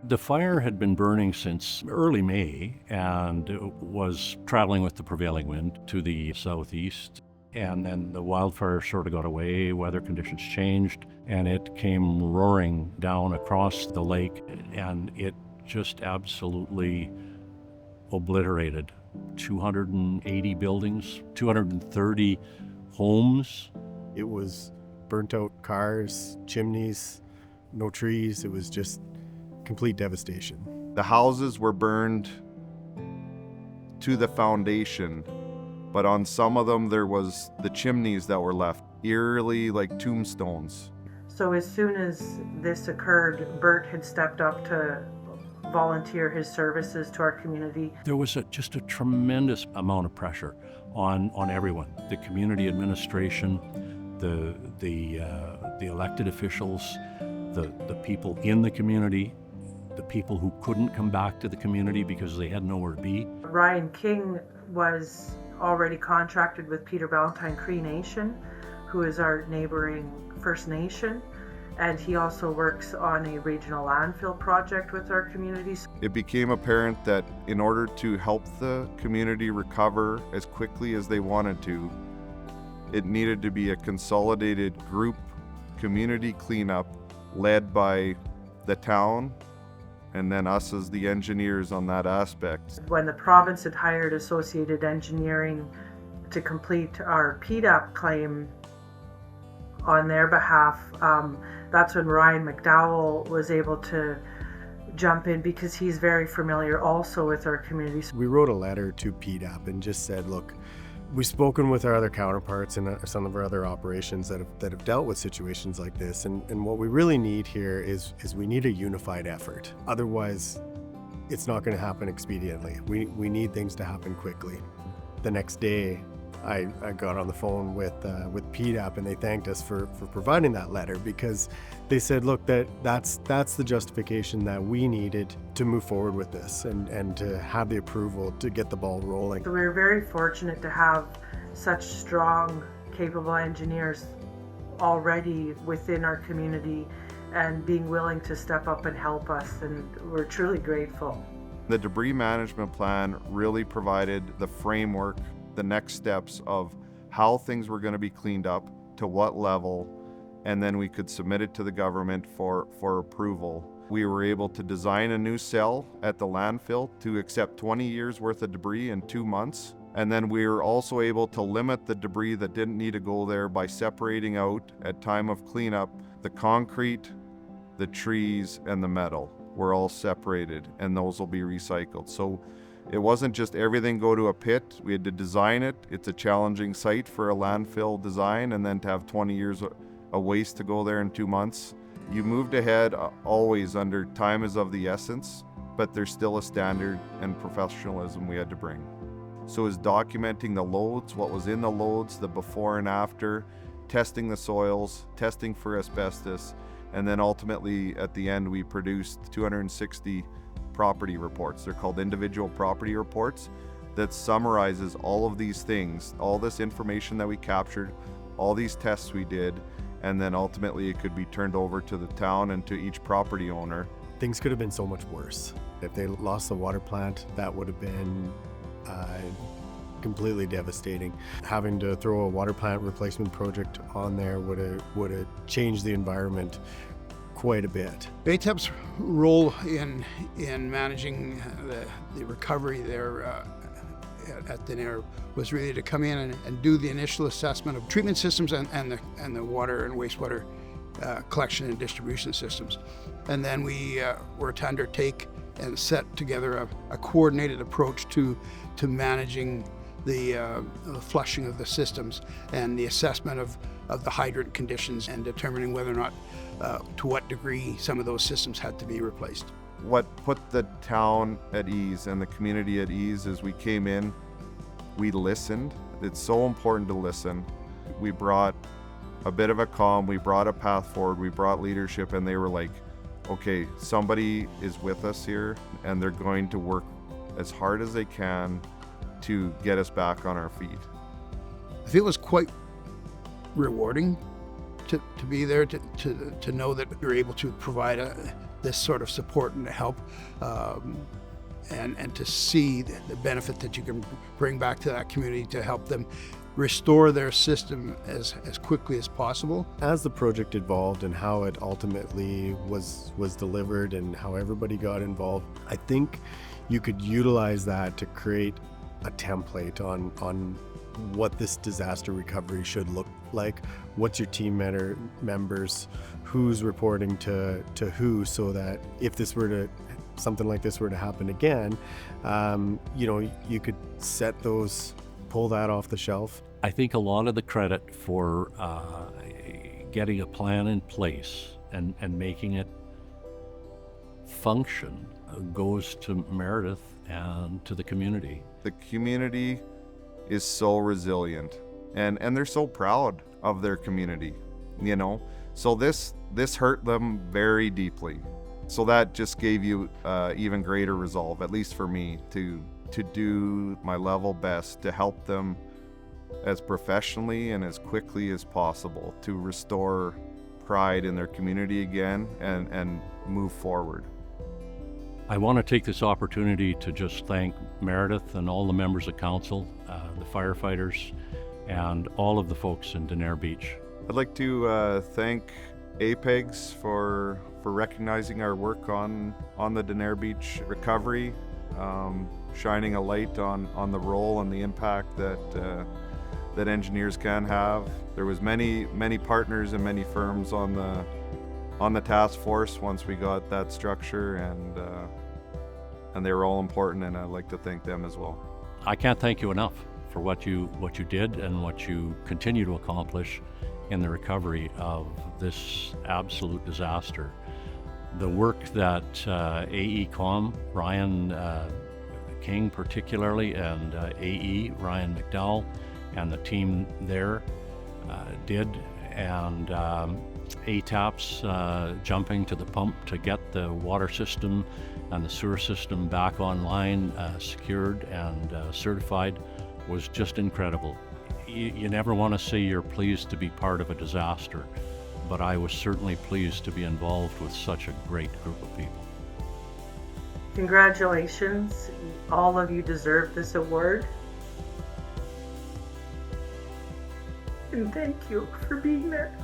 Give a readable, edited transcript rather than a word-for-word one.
The fire had been burning since early May and it was traveling with the prevailing wind to the southeast. And then the wildfire sort of got away, weather conditions changed, and it came roaring down across the lake, and it just absolutely obliterated 280 buildings, 230 homes. It was burnt out cars, chimneys, no trees. It was just complete devastation. The houses were burned to the foundation, but on some of them there was the chimneys that were left, eerily like tombstones. So as soon as this occurred, Bert had stepped up to volunteer his services to our community. There was just a tremendous amount of pressure on everyone, the community administration, the elected officials, the people in the community, the people who couldn't come back to the community because they had nowhere to be. Ryan King was already contracted with Peter Valentine Cree Nation, who is our neighboring First Nation, and he also works on a regional landfill project with our communities. It became apparent that in order to help the community recover as quickly as they wanted to, it needed to be a consolidated group community cleanup led by the town and then us as the engineers on that aspect. When the province had hired Associated Engineering to complete our PDAP claim on their behalf, that's when Ryan McDowell was able to jump in because he's very familiar also with our communities. We wrote a letter to PDAP and just said, look, we've spoken with our other counterparts and some of our other operations that have dealt with situations like this, and what we really need here is we need a unified effort. Otherwise, it's not going to happen expediently. We need things to happen quickly. The next day, I got on the phone with PDAP, and they thanked us for providing that letter, because they said, look, that's the justification that we needed to move forward with this and to have the approval to get the ball rolling. So we're very fortunate to have such strong, capable engineers already within our community and being willing to step up and help us, and we're truly grateful. The debris management plan really provided the framework, the next steps of how things were going to be cleaned up, to what level, and then we could submit it to the government for approval. We were able to design a new cell at the landfill to accept 20 years worth of debris in 2 months. And then we were also able to limit the debris that didn't need to go there by separating out at time of cleanup. The concrete, the trees, and the metal were all separated, and those will be recycled. So it wasn't just everything go to a pit. We had to design it. It's a challenging site for a landfill design, and then to have 20 years of waste to go there in 2 months. You moved ahead always under time is of the essence, but there's still a standard and professionalism we had to bring. So it was documenting the loads, what was in the loads, the before and after, testing the soils, testing for asbestos, and then ultimately at the end we produced 260 property reports. They're called individual property reports that summarizes all of these things, all this information that we captured, all these tests we did, and then ultimately it could be turned over to the town and to each property owner. Things could have been so much worse. If they lost the water plant, that would have been completely devastating. Having to throw a water plant replacement project on there would have changed the environment quite a bit. ATAP's role in managing the recovery there at Denare was really to come in and do the initial assessment of treatment systems and the water and wastewater collection and distribution systems. And then we were to undertake and set together a coordinated approach to managing the flushing of the systems and the assessment of the hydrant conditions and determining whether or not to what degree some of those systems had to be replaced. What put the town at ease and the community at ease is we came in, we listened. It's so important to listen. We brought a bit of a calm, we brought a path forward, we brought leadership, and they were like, okay, somebody is with us here and they're going to work as hard as they can to get us back on our feet. I feel it was quite rewarding to be there, to know that you're able to provide this sort of support and help, and to see the benefit that you can bring back to that community to help them restore their system as quickly as possible. As the project evolved and how it ultimately was delivered and how everybody got involved, I think you could utilize that to create a template on what this disaster recovery should look like. What's your team members, who's reporting to who, so that if something like this were to happen again, you could pull that off the shelf. I think a lot of the credit for getting a plan in place and making it function goes to Meredith and to the community. The community is so resilient, and they're so proud of their community, So this hurt them very deeply. So that just gave you even greater resolve, at least for me, to do my level best to help them as professionally and as quickly as possible to restore pride in their community again and move forward. I want to take this opportunity to just thank Meredith and all the members of council, the firefighters, and all of the folks in Denare Beach. I'd like to thank APEGS for recognizing our work on the Denare Beach recovery, shining a light on the role and the impact that engineers can have. There was many partners and many firms on the task force once we got that structure, and they were all important, and I'd like to thank them as well. I can't thank you enough for what you did and what you continue to accomplish in the recovery of this absolute disaster. The work that AECOM, Ryan King particularly, and AE, Ryan McDowell, and the team there did, and ATAP's jumping to the pump to get the water system and the sewer system back online, secured and certified, was just incredible. You never want to say you're pleased to be part of a disaster, but I was certainly pleased to be involved with such a great group of people. Congratulations. All of you deserve this award. And thank you for being there.